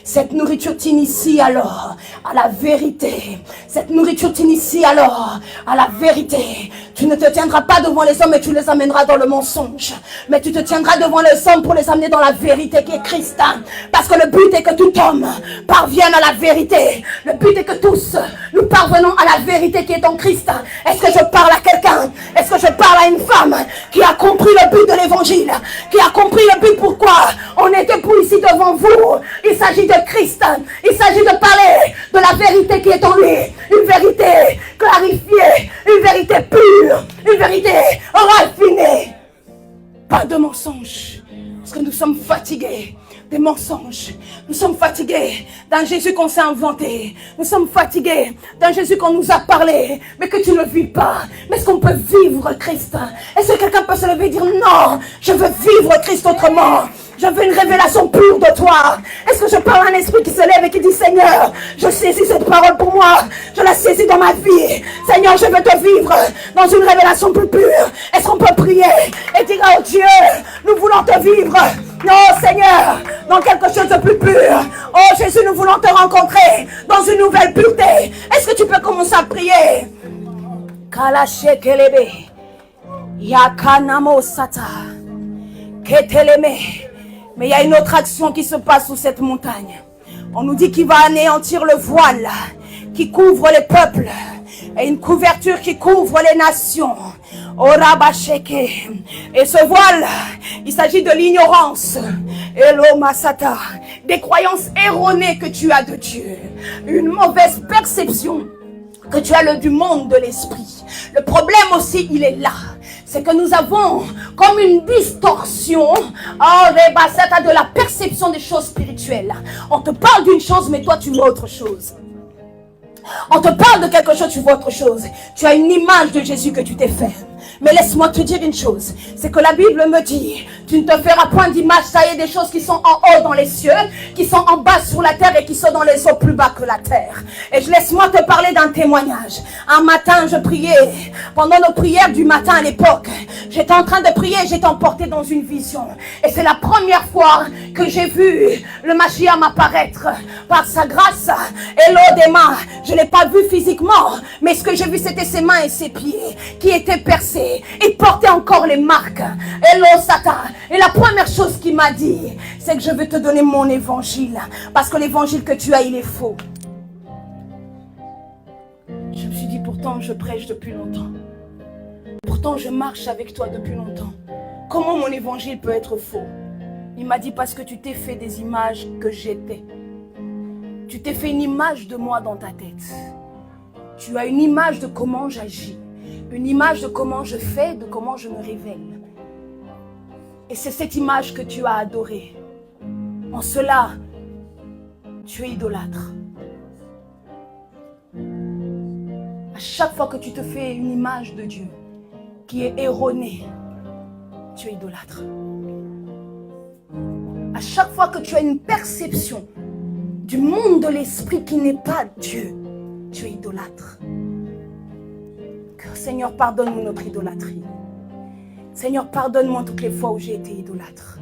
Speaker 1: cette nourriture t'initie alors à la vérité. Cette nourriture t'initie alors à la vérité. Tu ne te tiendras pas devant les hommes et tu les amèneras dans le mensonge. Mais tu te tiendras devant les hommes pour les amener dans la vérité qui est Christ. Parce que le but est que tout homme parvienne à la vérité. Le but est que tous nous parvenons à la vérité qui est en Christ. Est-ce que je parle à quelqu'un? Est-ce que je parle à une femme qui a compris le but de l'évangile? Qui a compris le but pourquoi on est debout ici devant vous? Il s'agit de Christ. Il s'agit de parler de la vérité qui est en lui. Une vérité clarifiée. Une vérité pure. Une vérité raffinée. Pas de mensonges. Parce que nous sommes fatigués des mensonges. Nous sommes fatigués d'un Jésus qu'on s'est inventé. Nous sommes fatigués d'un Jésus qu'on nous a parlé, mais que tu ne vis pas. Mais est-ce qu'on peut vivre Christ? Est-ce que quelqu'un peut se lever et dire non, je veux vivre Christ autrement? Je veux une révélation pure de toi. Est-ce que je parle à un esprit qui se lève et qui dit Seigneur, je saisis cette parole pour moi. Je la saisis dans ma vie. Seigneur, je veux te vivre dans une révélation plus pure. Est-ce qu'on peut prier et dire oh Dieu, nous voulons te vivre. Non Seigneur, dans quelque chose de plus pur. Oh Jésus, nous voulons te rencontrer dans une nouvelle pureté. Est-ce que tu peux commencer à prier? Kalachekelebe Yakanamo Sata Keteleme. Mais il y a une autre action qui se passe sous cette montagne. On nous dit qu'il va anéantir le voile qui couvre les peuples et une couverture qui couvre les nations. Et ce voile, il s'agit de l'ignorance. Elomasata, des croyances erronées que tu as de Dieu. Une mauvaise perception que tu as du monde de l'esprit. Le problème aussi, il est là. C'est que nous avons comme une distorsion de la perception des choses spirituelles. On te parle d'une chose, mais toi tu vois autre chose. On te parle de quelque chose, tu vois autre chose. Tu as une image de Jésus que tu t'es fait. Mais laisse-moi te dire une chose, c'est que la Bible me dit, tu ne te feras point d'image, ça y est, des choses qui sont en haut dans les cieux, qui sont en bas sur la terre et qui sont dans les eaux plus bas que la terre. Et laisse-moi te parler d'un témoignage. Un matin, je priais, pendant nos prières du matin à l'époque, j'étais en train de prier, j'étais emporté dans une vision. Et c'est la première fois que j'ai vu le Mashiach m'apparaître par sa grâce. Et l'odéma, je ne l'ai pas vu physiquement, mais ce que j'ai vu, c'était ses mains et ses pieds qui étaient percés. Il portait encore les marques. Hello Satan. Et la première chose qu'il m'a dit, c'est que je vais te donner mon évangile. Parce que l'évangile que tu as, il est faux. Je me suis dit, pourtant je prêche depuis longtemps. Pourtant je marche avec toi depuis longtemps. Comment mon évangile peut être faux? Il m'a dit, parce que tu t'es fait des images que j'étais. Tu t'es fait une image de moi dans ta tête. Tu as une image de comment j'agis. Une image de comment je fais, de comment je me révèle. Et c'est cette image que tu as adorée. En cela, tu es idolâtre. À chaque fois que tu te fais une image de Dieu qui est erronée, tu es idolâtre. À chaque fois que tu as une perception du monde de l'esprit qui n'est pas Dieu, tu es idolâtre. Seigneur, pardonne-nous notre idolâtrie. Seigneur, pardonne-moi toutes les fois où j'ai été idolâtre,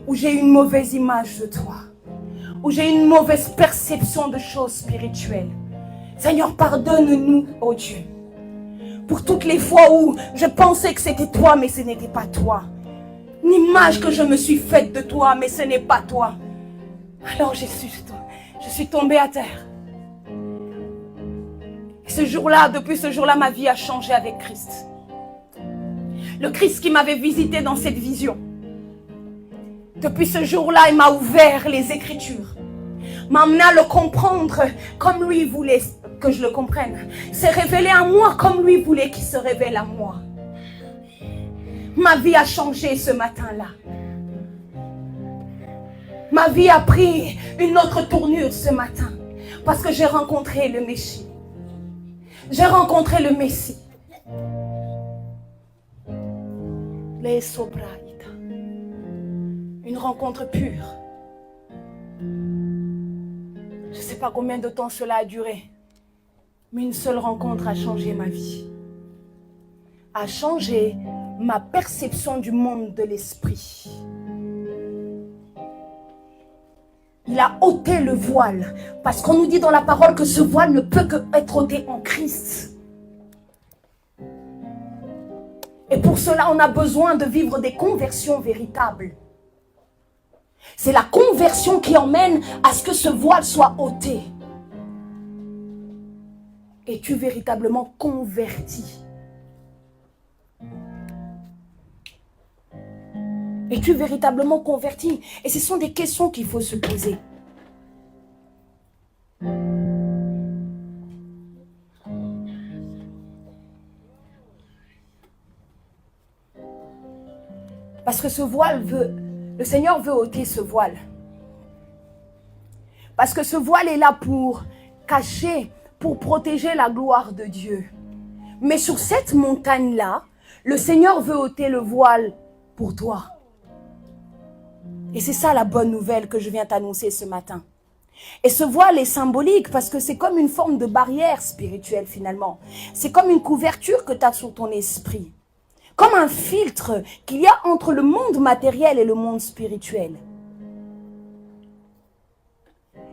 Speaker 1: où j'ai eu une mauvaise image de toi, où j'ai eu une mauvaise perception de choses spirituelles. Seigneur, pardonne-nous, oh Dieu, pour toutes les fois où je pensais que c'était toi, mais ce n'était pas toi. Une image que je me suis faite de toi, mais ce n'est pas toi. Alors je suis tombée à terre. Et ce jour-là, depuis ce jour-là, ma vie a changé avec Christ. Le Christ qui m'avait visité dans cette vision. Depuis ce jour-là, il m'a ouvert les Écritures. M'a amené à le comprendre comme lui voulait que je le comprenne. S'est révélé à moi comme lui voulait qu'il se révèle à moi. Ma vie a changé ce matin-là. Ma vie a pris une autre tournure ce matin. Parce que j'ai rencontré le Messie. J'ai rencontré le Messie. Les Sobraïta. Une rencontre pure. Je ne sais pas combien de temps cela a duré. Mais une seule rencontre a changé ma vie. A changé ma perception du monde de l'esprit. Il a ôté le voile. Parce qu'on nous dit dans la parole que ce voile ne peut qu'être ôté en Christ. Et pour cela, on a besoin de vivre des conversions véritables. C'est la conversion qui emmène à ce que ce voile soit ôté. Es-tu véritablement converti? Es-tu véritablement converti? Et ce sont des questions qu'il faut se poser. Parce que ce voile le Seigneur veut ôter ce voile. Parce que ce voile est là pour cacher, pour protéger la gloire de Dieu. Mais sur cette montagne-là, le Seigneur veut ôter le voile pour toi. Et c'est ça la bonne nouvelle que je viens t'annoncer ce matin. Et ce voile est symbolique parce que c'est comme une forme de barrière spirituelle finalement. C'est comme une couverture que tu as sur ton esprit. Comme un filtre qu'il y a entre le monde matériel et le monde spirituel.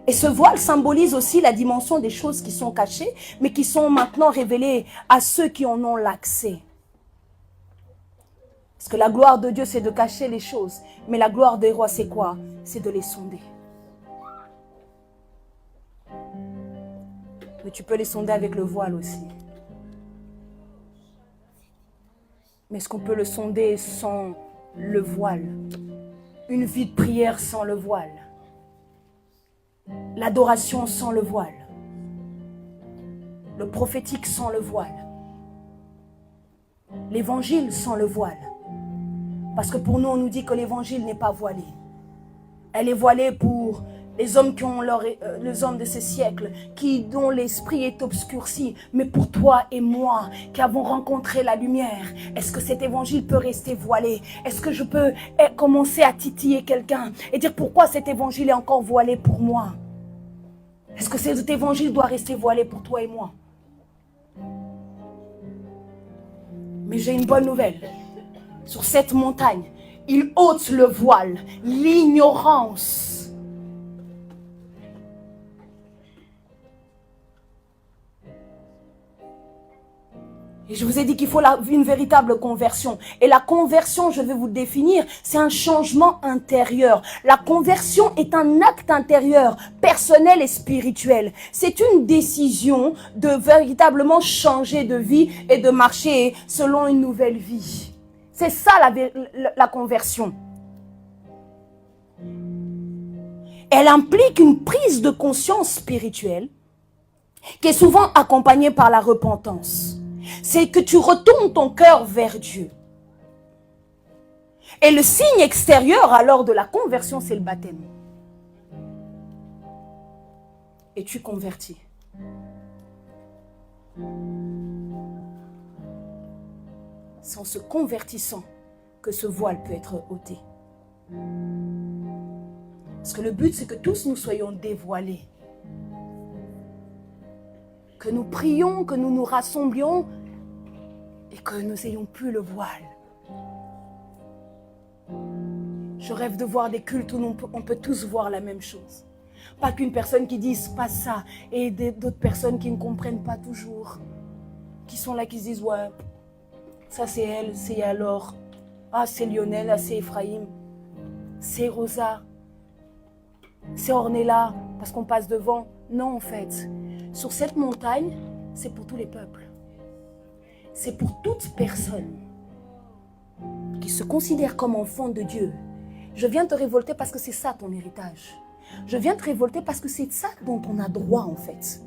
Speaker 1: Et ce voile symbolise aussi la dimension des choses qui sont cachées, mais qui sont maintenant révélées à ceux qui en ont l'accès. Parce que la gloire de Dieu, c'est de cacher les choses. Mais la gloire des rois, c'est quoi? C'est de les sonder. Mais tu peux les sonder avec le voile aussi. Mais est-ce qu'on peut le sonder sans le voile? Une vie de prière sans le voile. L'adoration sans le voile. Le prophétique sans le voile. L'évangile sans le voile. Parce que pour nous, on nous dit que l'évangile n'est pas voilé. Elle est voilée pour les hommes qui ont les hommes de ce siècle, dont l'esprit est obscurci. Mais pour toi et moi, qui avons rencontré la lumière, est-ce que cet évangile peut rester voilé? Est-ce que je peux commencer à titiller quelqu'un et dire pourquoi cet évangile est encore voilé pour moi? Est-ce que cet évangile doit rester voilé pour toi et moi? Mais j'ai une bonne nouvelle. Sur cette montagne, il ôte le voile, l'ignorance. Et je vous ai dit qu'il faut une véritable conversion. Et la conversion, je vais vous le définir, c'est un changement intérieur. La conversion est un acte intérieur, personnel et spirituel. C'est une décision de véritablement changer de vie et de marcher selon une nouvelle vie. C'est ça la conversion. Elle implique une prise de conscience spirituelle qui est souvent accompagnée par la repentance. C'est que tu retournes ton cœur vers Dieu. Et le signe extérieur alors de la conversion, c'est le baptême. Es-tu converti? C'est en se convertissant que ce voile peut être ôté. Parce que le but, c'est que tous nous soyons dévoilés. Que nous prions, que nous nous rassemblions et que nous n'ayons plus le voile. Je rêve de voir des cultes où on peut tous voir la même chose. Pas qu'une personne qui dise pas ça et d'autres personnes qui ne comprennent pas toujours. Qui sont là, qui se disent ouais, ça c'est elle, c'est alors. Ah c'est Lionel, ah c'est Ephraim. C'est Rosa. C'est Ornella, parce qu'on passe devant. Non en fait. Sur cette montagne, c'est pour tous les peuples. C'est pour toute personne qui se considère comme enfant de Dieu. Je viens te révolter parce que c'est ça ton héritage. Je viens te révolter parce que c'est ça dont on a droit en fait.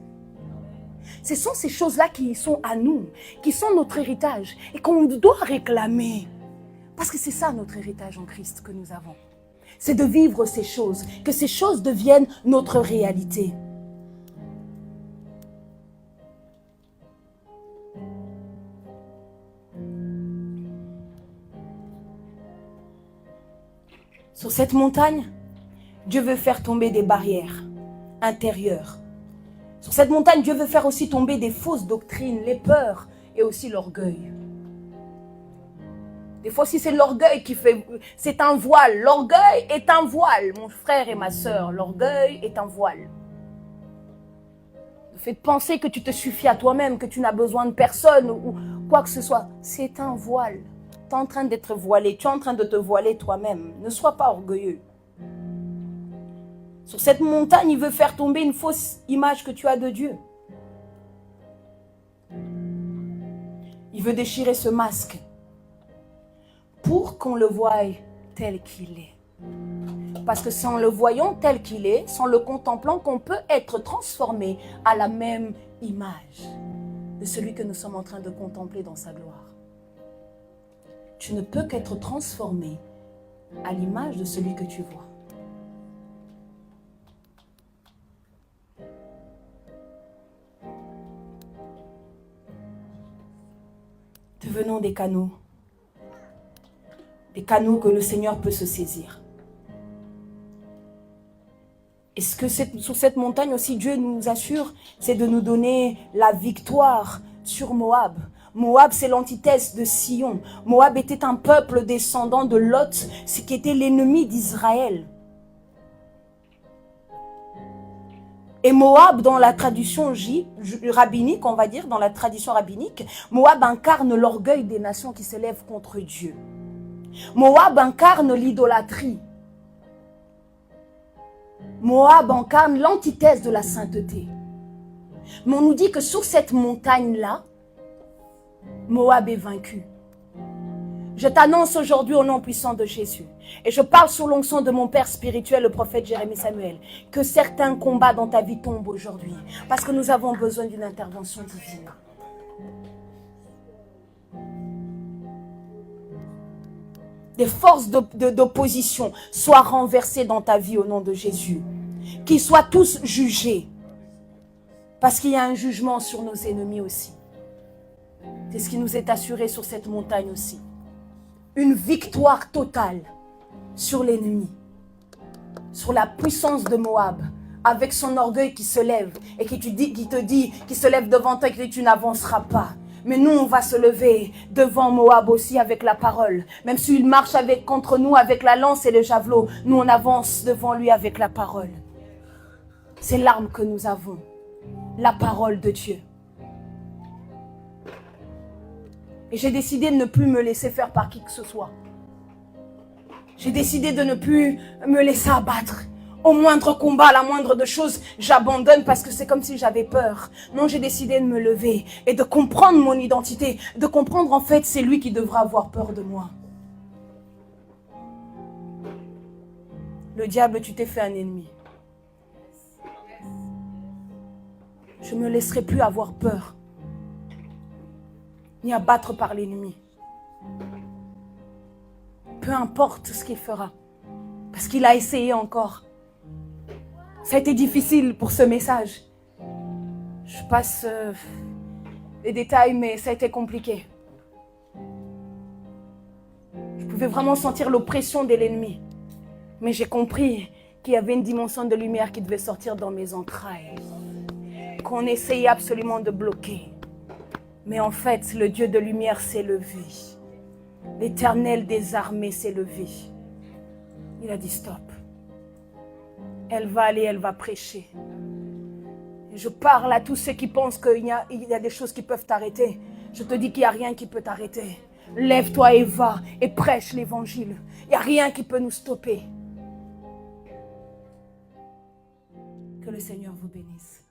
Speaker 1: Ce sont ces choses-là qui sont à nous, qui sont notre héritage et qu'on doit réclamer. Parce que c'est ça notre héritage en Christ que nous avons. C'est de vivre ces choses, que ces choses deviennent notre réalité. Sur cette montagne, Dieu veut faire tomber des barrières intérieures. Sur cette montagne, Dieu veut faire aussi tomber des fausses doctrines, les peurs et aussi l'orgueil. Des fois, si c'est l'orgueil qui fait... C'est un voile. L'orgueil est un voile, mon frère et ma sœur. L'orgueil est un voile. Le fait de penser que tu te suffis à toi-même, que tu n'as besoin de personne ou quoi que ce soit, c'est un voile. es en train d'être voilé, tu es en train de te voiler toi-même. Ne sois pas orgueilleux. Sur cette montagne, il veut faire tomber une fausse image que tu as de Dieu. Il veut déchirer ce masque pour qu'on le voie tel qu'il est. Parce que c'est en le voyant tel qu'il est, sans le contemplant, qu'on peut être transformé à la même image de celui que nous sommes en train de contempler dans sa gloire. Tu ne peux qu'être transformé à l'image de celui que tu vois. Devenons des canaux que le Seigneur peut se saisir. Et ce que sur cette montagne aussi Dieu nous assure, c'est de nous donner la victoire sur Moab. Moab, c'est l'antithèse de Sion. Moab était un peuple descendant de Lot, ce qui était l'ennemi d'Israël. Et Moab, dans la tradition rabbinique, on va dire, dans la tradition rabbinique, Moab incarne l'orgueil des nations qui s'élèvent contre Dieu. Moab incarne l'idolâtrie. Moab incarne l'antithèse de la sainteté. Mais on nous dit que sur cette montagne-là, Moab est vaincu. Je t'annonce aujourd'hui au nom puissant de Jésus, et je parle sous l'onction de mon père spirituel, le prophète Jérémie Samuel, que certains combats dans ta vie tombent aujourd'hui, parce que nous avons besoin d'une intervention divine. Des forces d'opposition soient renversées dans ta vie au nom de Jésus. Qu'ils soient tous jugés. Parce qu'il y a un jugement sur nos ennemis aussi. C'est ce qui nous est assuré sur cette montagne aussi. Une victoire totale sur l'ennemi. Sur la puissance de Moab. Avec son orgueil qui se lève et qui se lève devant toi et qui te dit tu n'avanceras pas. Mais nous, on va se lever devant Moab aussi avec la parole. Même s'il marche contre nous avec la lance et le javelot, nous, on avance devant lui avec la parole. C'est l'arme que nous avons. La parole de Dieu. Et j'ai décidé de ne plus me laisser faire par qui que ce soit. J'ai décidé de ne plus me laisser abattre. Au moindre combat, à la moindre de choses, j'abandonne parce que c'est comme si j'avais peur. Non, j'ai décidé de me lever et de comprendre mon identité. De comprendre en fait, c'est lui qui devra avoir peur de moi. Le diable, tu t'es fait un ennemi. Je ne me laisserai plus avoir peur. Ni abattre par l'ennemi. Peu importe ce qu'il fera. Parce qu'il a essayé encore. Ça a été difficile pour ce message. Je passe les détails, mais ça a été compliqué. Je pouvais vraiment sentir l'oppression de l'ennemi. Mais j'ai compris qu'il y avait une dimension de lumière qui devait sortir dans mes entrailles. Qu'on essayait absolument de bloquer. Mais en fait, le Dieu de lumière s'est levé. L'Éternel des armées s'est levé. Il a dit stop. Elle va aller, elle va prêcher. Et je parle à tous ceux qui pensent qu'il y a des choses qui peuvent t'arrêter. Je te dis qu'il n'y a rien qui peut t'arrêter. Lève-toi et va et prêche l'évangile. Il n'y a rien qui peut nous stopper. Que le Seigneur vous bénisse.